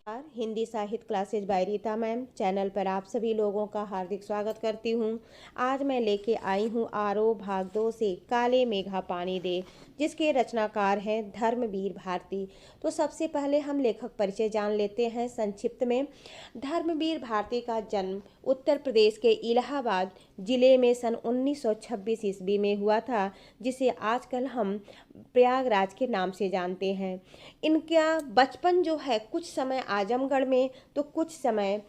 हिंदी साहित्य classes by Rita ma'am channel पर आप सभी लोगों का हार्दिक स्वागत करती हूँ। आज मैं लेके आई हूँ आरोह भाग 2 से काले मेघा पानी दे, जिसके रचनाकार हैं धर्मवीर भारती। तो सबसे पहले हम लेखक परिचय जान लेते हैं संक्षिप्त में। धर्मवीर भारती का जन्म उत्तर प्रदेश के इलाहाबाद जिले में सन 1926 ईस्वी में हुआ था, जिसे आजकल हम प्रयागराज के नाम से जानते हैं। इनका बचपन जो है कुछ समय आजमगढ़ में तो कुछ समय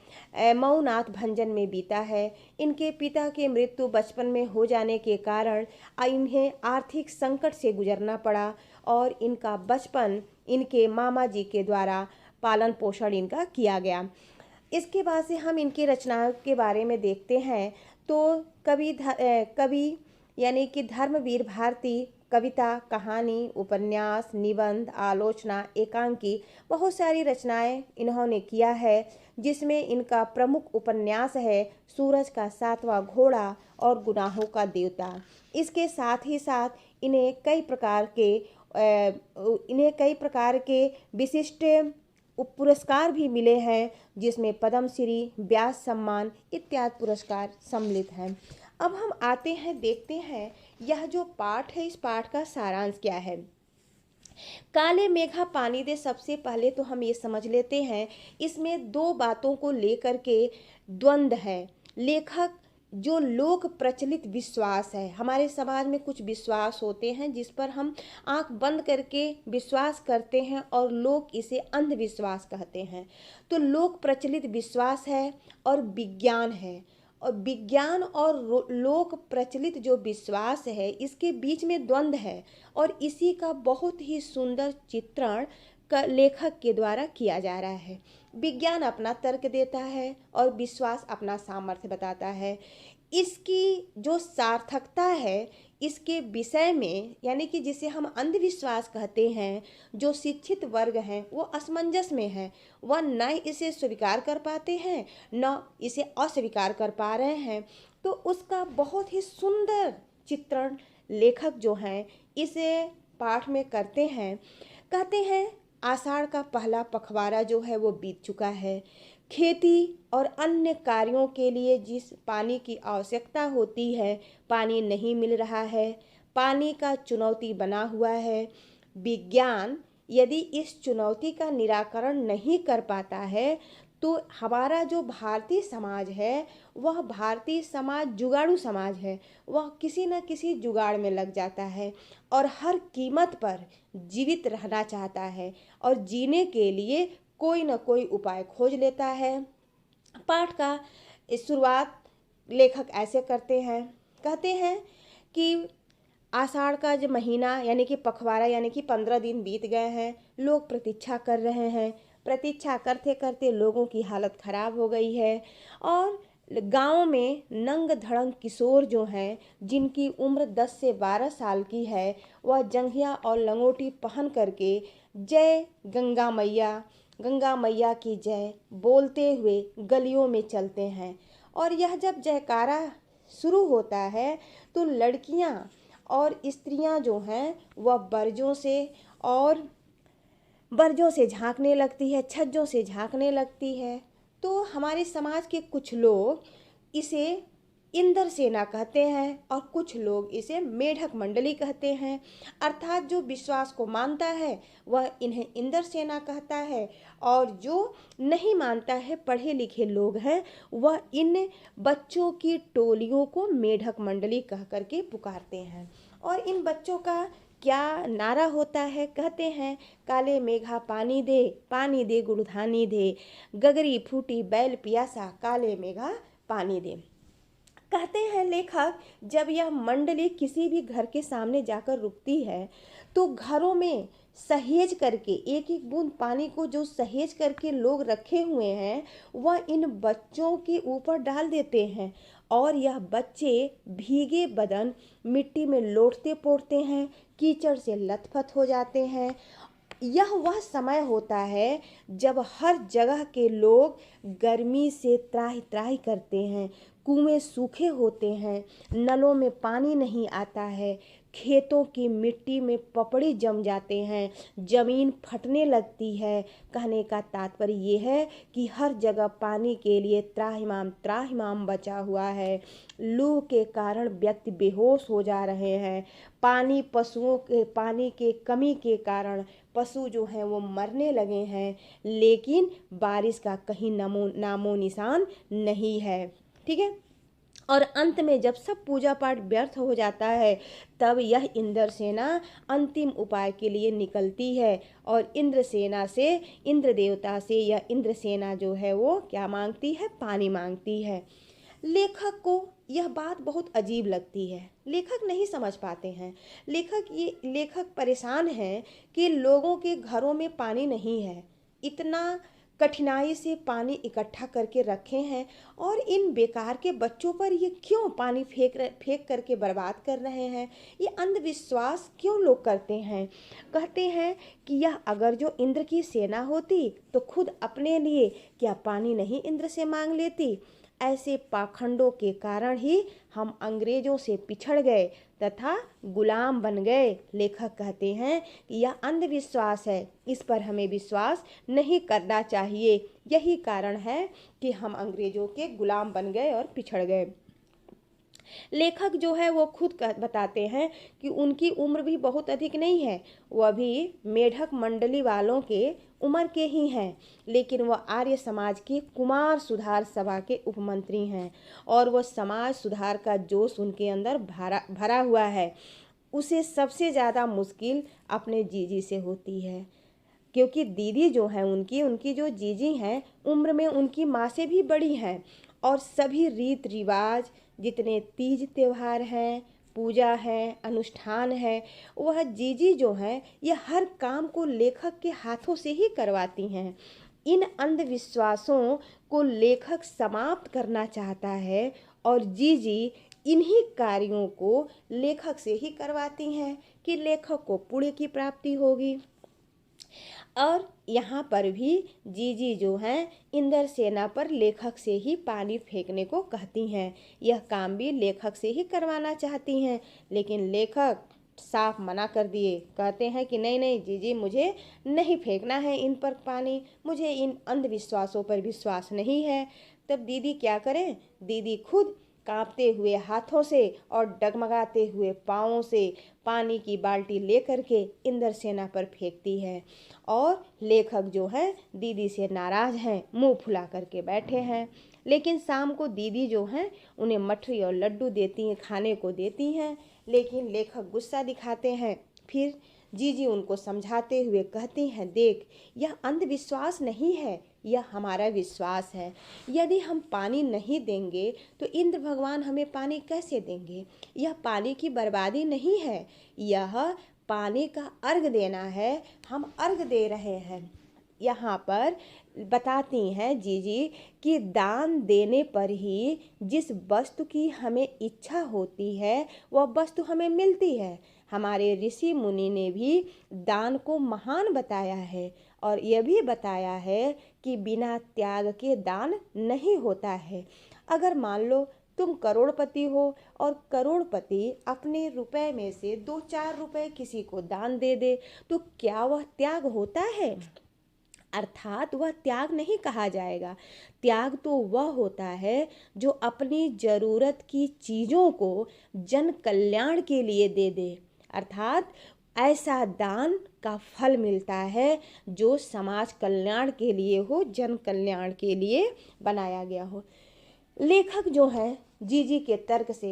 मऊनाथ भंजन में बीता है। इनके पिता की मृत्यु बचपन में हो जाने के कारण इन्हें आर्थिक संकट से गुजरना पड़ा और इनका बचपन इनके मामा जी के द्वारा पालन पोषण इनका किया गया। इसके बाद से हम इनकी रचनाओं के बारे में देखते हैं तो कवि यानी कि धर्मवीर भारती कविता, कहानी, उपन्यास, निबंध, आलोचना, एकांकी बहुत सारी रचनाएं इन्होंने किया है, जिसमें इनका प्रमुख उपन्यास है सूरज का सातवां घोड़ा और गुनाहों का देवता। इसके साथ ही साथ इन्हें कई प्रकार के विशिष्ट पुरस्कार भी मिले हैं, जिसमें पद्मश्री, व्यास सम्मान इत्यादि पुरस्कार सम्मिलित हैं। अब हम आते हैं, देखते हैं यह जो पाठ है इस पाठ का सारांश क्या है। काले मेघा पानी दे, सबसे पहले तो हम ये समझ लेते हैं इसमें दो बातों को लेकर के द्वंद्व है। लेखक जो लोक प्रचलित विश्वास है, हमारे समाज में कुछ विश्वास होते हैं जिस पर हम आंख बंद करके विश्वास करते हैं और लोग इसे अंधविश्वास कहते हैं। तो लोक प्रचलित विश्वास है और विज्ञान है, और विज्ञान और लोक प्रचलित जो विश्वास है इसके बीच में द्वंद्व है, और इसी का बहुत ही सुंदर चित्रण लेखक के द्वारा किया जा रहा है। विज्ञान अपना तर्क देता है और विश्वास अपना सामर्थ्य बताता है। इसकी जो सार्थकता है इसके विषय में, यानी कि जिसे हम अंधविश्वास कहते हैं, जो शिक्षित वर्ग हैं वो असमंजस में है। वह न इसे स्वीकार कर पाते हैं न इसे अस्वीकार कर पा रहे हैं। तो उसका बहुत ही सुंदर चित्रण लेखक जो हैं इसे पाठ में करते हैं। कहते हैं आषाढ़ का पहला पखवाड़ा जो है वो बीत चुका है। खेती और अन्य कार्यों के लिए जिस पानी की आवश्यकता होती है पानी नहीं मिल रहा है। पानी का चुनौती बना हुआ है। विज्ञान यदि इस चुनौती का निराकरण नहीं कर पाता है तो हमारा जो भारतीय समाज है वह भारतीय समाज जुगाड़ू समाज है। वह किसी न किसी जुगाड़ में लग जाता है और हर कीमत पर जीवित रहना चाहता है और जीने के लिए कोई न कोई उपाय खोज लेता है। पाठ का शुरुआत लेखक ऐसे करते हैं, कहते हैं कि आषाढ़ का जो महीना यानी कि पखवाड़ा यानी कि 15 दिन बीत गए हैं। लोग प्रतीक्षा कर रहे हैं। प्रतीक्षा करते करते लोगों की हालत खराब हो गई है और गांव में नंग धड़ंग किशोर जो हैं जिनकी उम्र 10 से 12 साल की है, वह जंघिया और लंगोटी पहन करके जय गंगा मैया की जय बोलते हुए गलियों में चलते हैं। और यह जब जयकारा शुरू होता है तो लड़कियां और स्त्रियां जो हैं वह बरजों से झांकने लगती है, छज्जों से झांकने लगती है। तो हमारे समाज के कुछ लोग इसे इंद्र सेना कहते हैं और कुछ लोग इसे मेढक मंडली कहते हैं। अर्थात जो विश्वास को मानता है वह इन्हें इंद्र सेना कहता है, और जो नहीं मानता है, पढ़े लिखे लोग हैं, वह इन बच्चों की टोलियों को मेढक मंडली कह करके पुकारते हैं। और इन बच्चों का क्या नारा होता है, कहते हैं काले मेघा पानी दे गुड़धानी दे, गगरी फूटी बैल पियासा काले मेघा पानी दे। कहते हैं लेखक जब यह मंडली किसी भी घर के सामने जाकर रुकती है तो घरों में सहेज करके एक एक बूंद पानी को जो सहेज करके लोग रखे हुए हैं वह इन बच्चों के ऊपर डाल देते हैं, और यह बच्चे भीगे बदन मिट्टी में लोटते पोड़ते हैं, कीचड़ से लथपथ हो जाते हैं। यह वह समय होता है जब हर जगह के लोग गर्मी से त्राहि त्राहि करते हैं। कुएं सूखे होते हैं, नलों में पानी नहीं आता है, खेतों की मिट्टी में पपड़े जम जाते हैं, ज़मीन फटने लगती है। कहने का तात्पर्य ये है कि हर जगह पानी के लिए त्राहिमाम त्राहिमाम बचा हुआ है। लू के कारण व्यक्ति बेहोश हो जा रहे हैं। पानी के कमी के कारण पशु जो हैं वो मरने लगे हैं, लेकिन बारिश का कहीं नामो निशान नहीं है। ठीक है। और अंत में जब सब पूजा पाठ व्यर्थ हो जाता है, तब यह इंद्र सेना अंतिम उपाय के लिए निकलती है और इंद्र देवता से यह इंद्र सेना जो है वो क्या मांगती है? पानी मांगती है। लेखक को यह बात बहुत अजीब लगती है, लेखक नहीं समझ पाते हैं। लेखक परेशान हैं कि लोगों के घरों में पानी नहीं है, इतना कठिनाई से पानी इकट्ठा करके रखे हैं, और इन बेकार के बच्चों पर ये क्यों पानी फेंक करके बर्बाद कर रहे हैं? ये अंधविश्वास क्यों लोग करते हैं? कहते हैं कि यह अगर जो इंद्र की सेना होती तो खुद अपने लिए क्या पानी नहीं इंद्र से मांग लेती? ऐसे पाखंडों के कारण ही हम अंग्रेजों से पिछड़ गए तथा गुलाम बन गए। लेखक कहते हैं कि यह अंधविश्वास है, इस पर हमें विश्वास नहीं करना चाहिए। यही कारण है कि हम अंग्रेजों के गुलाम बन गए और पिछड़ गए। लेखक जो है वो खुद बताते हैं कि उनकी उम्र भी बहुत अधिक नहीं है, वह भी मेढक मंडली वालों के उम्र के ही हैं, लेकिन वह आर्य समाज के कुमार सुधार सभा के उपमंत्री हैं और वह समाज सुधार का जोश उनके अंदर भरा हुआ है। उसे सबसे ज़्यादा मुश्किल अपने जीजी से होती है, क्योंकि दीदी जो है उनकी जो जीजी हैं उम्र में उनकी माँ से भी बड़ी हैं, और सभी रीत रिवाज जितने तीज त्योहार हैं, पूजा है, अनुष्ठान है, वह जीजी जो हैं ये हर काम को लेखक के हाथों से ही करवाती हैं। इन अंधविश्वासों को लेखक समाप्त करना चाहता है और जीजी इन्हीं कार्यों को लेखक से ही करवाती हैं कि लेखक को पुण्य की प्राप्ति होगी। और यहाँ पर भी जीजी जो हैं इंद्र सेना पर लेखक से ही पानी फेंकने को कहती हैं। यह काम भी लेखक से ही करवाना चाहती हैं, लेकिन लेखक साफ मना कर दिए। कहते हैं कि नहीं नहीं जीजी, मुझे नहीं फेंकना है इन पर पानी, मुझे इन अंधविश्वासों पर विश्वास नहीं है। तब दीदी क्या करें? दीदी खुद कांपते हुए हाथों से और डगमगाते हुए पाँवों से पानी की बाल्टी लेकर के इंद्र सेना पर फेंकती है। और लेखक जो है दीदी से नाराज हैं, मुंह फुला करके बैठे हैं। लेकिन शाम को दीदी जो हैं उन्हें मठरी और लड्डू देती हैं, खाने को देती हैं, लेकिन लेखक गुस्सा दिखाते हैं। फिर जीजी उनको समझाते हुए कहती हैं, देख यह अंधविश्वास नहीं है, यह हमारा विश्वास है। यदि हम पानी नहीं देंगे तो इंद्र भगवान हमें पानी कैसे देंगे? यह पानी की बर्बादी नहीं है, यह पानी का अर्घ देना है, हम अर्घ दे रहे हैं। यहाँ पर बताती हैं जीजी कि दान देने पर ही जिस वस्तु की हमें इच्छा होती है वह वस्तु हमें मिलती है। हमारे ऋषि मुनि ने भी दान को महान बताया है और यह भी बताया है कि बिना त्याग के दान नहीं होता है। अगर मान लो तुम करोड़पति हो और करोड़पति अपने रुपए में से 2-4 रुपए किसी को दान दे दे, तो क्या वह त्याग होता है? अर्थात वह त्याग नहीं कहा जाएगा। त्याग तो वह होता है जो अपनी जरूरत की चीज़ों को जन कल्याण के लिए दे दे। अर्थात ऐसा दान का फल मिलता है जो समाज कल्याण के लिए हो, जन कल्याण के लिए बनाया गया हो। लेखक जो हैं जीजी के तर्क से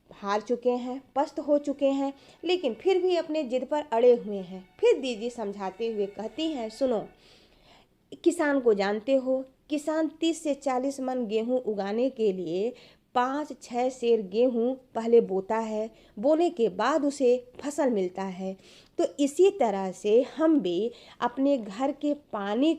हार चुके हैं, पस्त हो चुके हैं, लेकिन फिर भी अपने जिद पर अड़े हुए हैं। फिर दीदी समझाते हुए कहती हैं, सुनो, किसान को जानते हो, किसान 30 से 40 मन गेहूं उगाने के लिए 5-6 सेर गेहूं पहले बोता है, बोने के बाद उसे फसल मिलता है। तो इसी तरह से हम भी अपने घर के पानी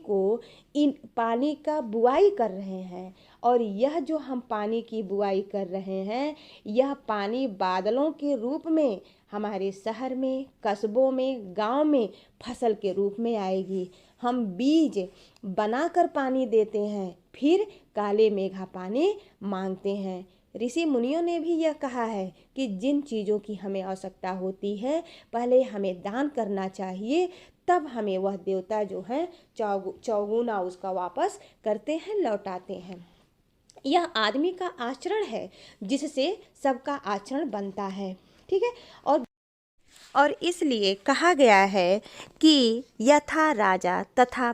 का बुआई कर रहे हैं, और यह जो हम पानी की बुआई कर रहे हैं यह पानी बादलों के रूप में हमारे शहर में, कस्बों में, गांव में फसल के रूप में आएगी। हम बीज बनाकर पानी देते हैं, फिर काले मेघा पानी मांगते हैं। ऋषि मुनियों ने भी यह कहा है कि जिन चीज़ों की हमें आवश्यकता होती है पहले हमें दान करना चाहिए, तब हमें वह देवता जो है चौगुना उसका वापस करते हैं, लौटाते हैं। यह आदमी का आचरण है जिससे सबका आचरण बनता है, ठीक है। और इसलिए कहा गया है कि यथा राजा तथा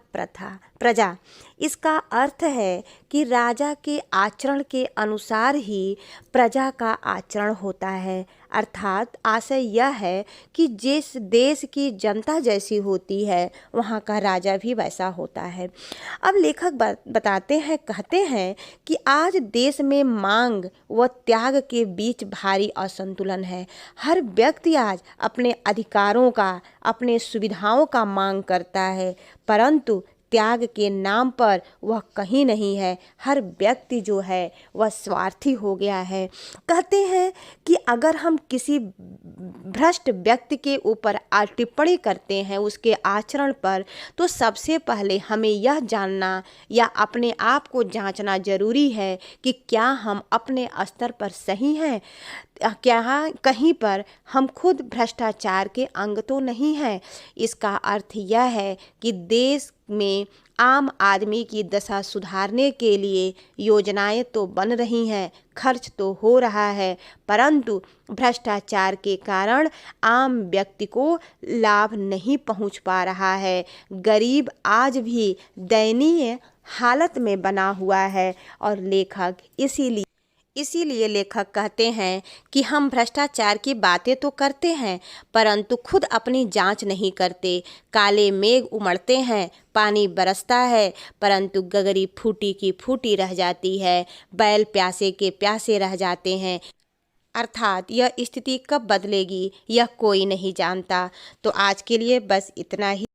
प्रजा। इसका अर्थ है कि राजा के आचरण के अनुसार ही प्रजा का आचरण होता है। अर्थात आशय यह है कि जिस देश की जनता जैसी होती है वहाँ का राजा भी वैसा होता है। अब लेखक बताते हैं, कहते हैं कि आज देश में मांग व त्याग के बीच भारी असंतुलन है। हर व्यक्ति आज अपने अधिकारों का, अपने सुविधाओं का मांग करता है, परंतु त्याग के नाम पर वह कहीं नहीं है। हर व्यक्ति जो है वह स्वार्थी हो गया है। कहते हैं कि अगर हम किसी भ्रष्ट व्यक्ति के ऊपर टिप्पणी करते हैं उसके आचरण पर, तो सबसे पहले हमें यह जानना या अपने आप को जांचना जरूरी है कि क्या हम अपने स्तर पर सही हैं, क्या कहीं पर हम खुद भ्रष्टाचार के अंग तो नहीं हैं। इसका अर्थ यह है कि देश में आम आदमी की दशा सुधारने के लिए योजनाएं तो बन रही हैं, खर्च तो हो रहा है, परंतु भ्रष्टाचार के कारण आम व्यक्ति को लाभ नहीं पहुंच पा रहा है। गरीब आज भी दयनीय हालत में बना हुआ है और लेखक इसीलिए लेखक कहते हैं कि हम भ्रष्टाचार की बातें तो करते हैं परंतु खुद अपनी जांच नहीं करते। काले मेघ उमड़ते हैं, पानी बरसता है, परंतु गगरी फूटी की फूटी रह जाती है, बैल प्यासे के प्यासे रह जाते हैं। अर्थात यह स्थिति कब बदलेगी यह कोई नहीं जानता। तो आज के लिए बस इतना ही।